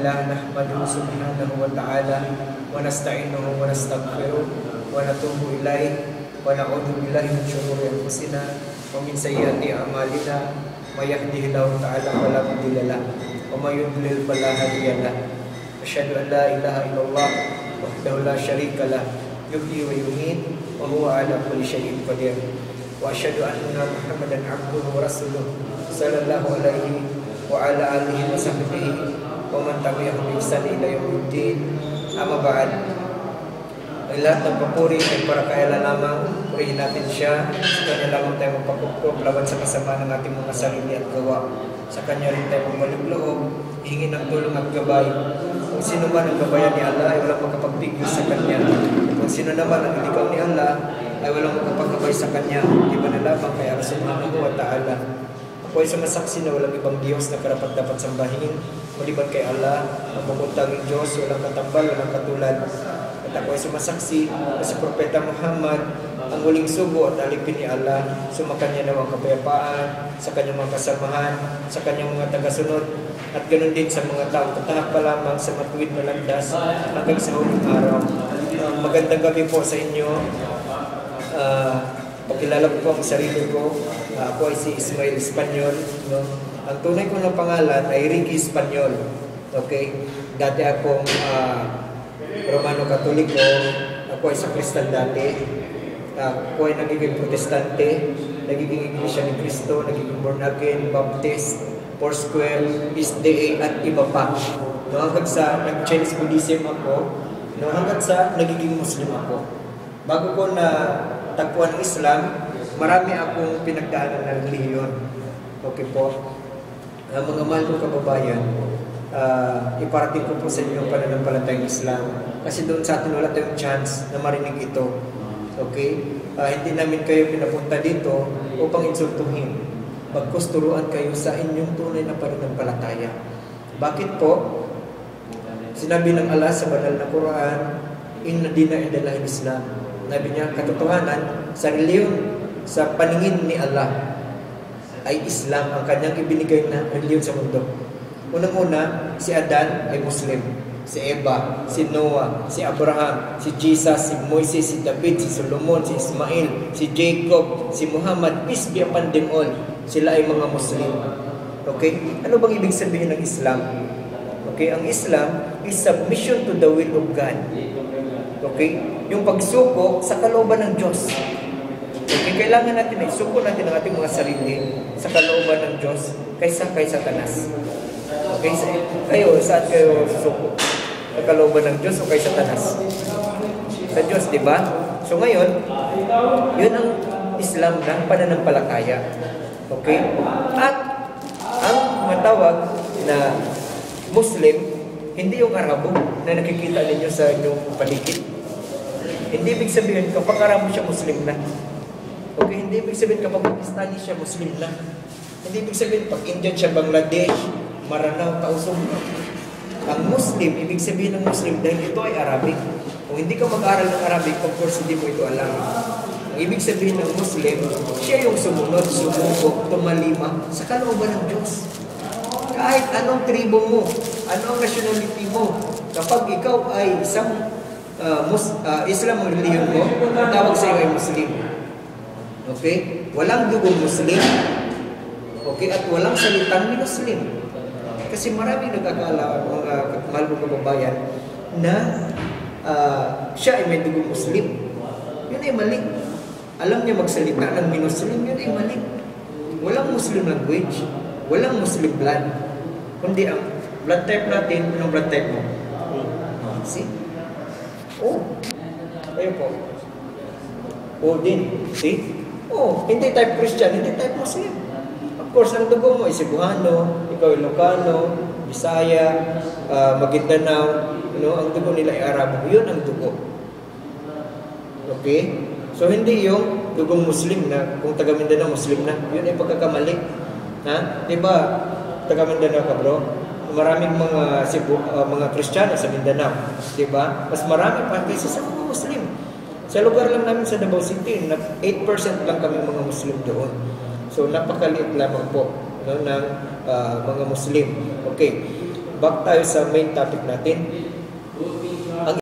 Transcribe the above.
لله نحمده سبحانه وتعالى ونستعينه ونستغفره ونتوب إليه ونعوذ بالله من شرور أنفسنا ومن سيئات أعمالنا من يهده الله تعالى فلا مضل له ومن يضلل فلا هادي له أشهد أن لا إله إلا الله وحده لا شريك له يحيي ويميت وهو على كل شيء قدير وأشهد أن محمدا عبده ورسوله صلى الله عليه وعلى آله وصحبه ومن tabi'ahum bi ihsan ila yaumil amma ba'd. Lahat ng papuri ay para kay Allah lamang. Purihin natin siya. Sa Kanya lamang tayo magpakukup laban sa kasama ng ating mga sarili at gawa. Sa Kanya rin tayo mamaluglob, hingin ng tulong at gabay. Kung sino man ang gabayan ni Allah ay walang makapagpigil sa Kanya. Kung sino naman ang iligaw ni Allah ay walang makapagabay sa Kanya. Iba na lamang kay Allah subhanahu wa ta'ala. Ako ay sumasaksi na walang ibang Diyos na karapat dapat sambahin maliban kay Allah, ang pamuntanging Diyos, walang katambal, walang katulad. At ako ay sumasaksi na si Propeta Muhammad ang huling sugo at alipin ni Allah. Sumakanya na ang kapayapaan sa kanyang mga kasamahan, sa kanyang mga tagasunod, at ganoon din sa mga tao katahak pa lamang sa matuwid na landas hanggang sa huling araw. Magandang gabi po sa inyo. Pakilala ko po ang sarili ko. Ako ay si Ismael Espanyol. No? Ang tunay ko ng pangalan ay Ricky Espanyol. Okay? Dati akong Romano Katoliko. Ako ay sakristan dati. Ako ay nagiging protestante. Nagiging Iglesia ni Cristo. Nagiging born again, Baptist, Foursquare, SDA at iba pa. No? Hanggang sa nag-Chinese Buddhism ako. No? Hanggang sa nagiging Muslim ako. Bago ko na tagpuan ng Islam, marami akong pinagdaanan ng relihiyon. Okay po. Mga mahal kong kababayan, iparating ko po sa inyo ang pananampalatayang Islam. Kasi doon sa atin wala tayong chance na marinig ito. Okay? Hindi namin kayo pinapunta dito upang insultuhin. Bagkus turuan kayo sa inyong tunay na pananampalataya. Bakit po? Sinabi ng Allah sa banal na Quran, Inna dina indallahi Islam. Sabi niya, katotohanan, sa reliyon, sa paningin ni Allah, ay Islam ang kanyang ibinigay na reliyon sa mundo. Unang-una, si Adan ay Muslim. Si Eva, si Noah, si Abraham, si Jesus, si Moises, si David, si Solomon, si Ismail, si Jacob, si Muhammad, peace be upon them all. Sila ay mga Muslim. Okay? Ano bang ibig sabihin ng Islam? Okay, ang Islam is submission to the will of God. Okay? Yung pagsuko sa kalooban ng Diyos. Okay, kailangan natin ay suko natin ang ating mga sarili sa kalooban ng Diyos kaysa kay Satanas. Okay, kayo, saan kayo suko? Sa kalooban ng Diyos o kay Satanas? Sa Diyos, di ba? So ngayon, yun ang Islam ng pananampalataya. Okay? At ang matawag na Muslim, hindi yung Arabo na nakikita ninyo sa inyong paligid. Hindi ibig sabihin kapag Arabo siya Muslim na. Okay, hindi ibig sabihin kapag Pakistani siya Muslim na. Hindi ibig sabihin pag Indian siya Bangladesh, Maranao, Tausong. Ang Muslim, ibig sabihin ng Muslim dahil ito ay Arabic. Kung hindi ka mag-aral ng Arabic, of course hindi mo ito alam. Ang ibig sabihin ng Muslim, siya yung sumunod, sumubok, tumalima sa kalooban ng Diyos. Kahit anong tribo mo, anong nationality mo, kapag ikaw ay isang Islam ang reliyon mo, ang tawag sa iyo ay Muslim. Okay? Walang dugong Muslim. Okay? At walang salitang Muslim. Kasi maraming nagkakala, mga mahal kong kababayan, na siya ay may dugong Muslim. Yun ay mali. Alam niya magsalita ng Muslim, yun ay mali. Walang Muslim language. Walang Muslim blood. Kundi ang blood type natin, anong blood type mo? See? Oh. Kayo po. Oh, din. See? Oh, hindi type Christian, hindi type Muslim. Of course, ang dugo mo ay Cebuano, ikaw ay Ilocano, Bisaya, Maguindanao, ang dugo nila ay Arabo. Yun ang dugo. Okay? So, hindi yung dugong Muslim na, kung taga Mindanao, Muslim na. Yun ay pagkakamali. Ha? Diba, taga Mindanao ka, bro? Maraming mga Kristiyano sa Mindanao. Diba? Mas marami pa kaysa sa mga Muslim. Sa lugar lang namin sa Davao City, 8% lang kami mga Muslim doon. So, napakaliit lamang po ng mga Muslim. Okay. back tayo sa main topic natin.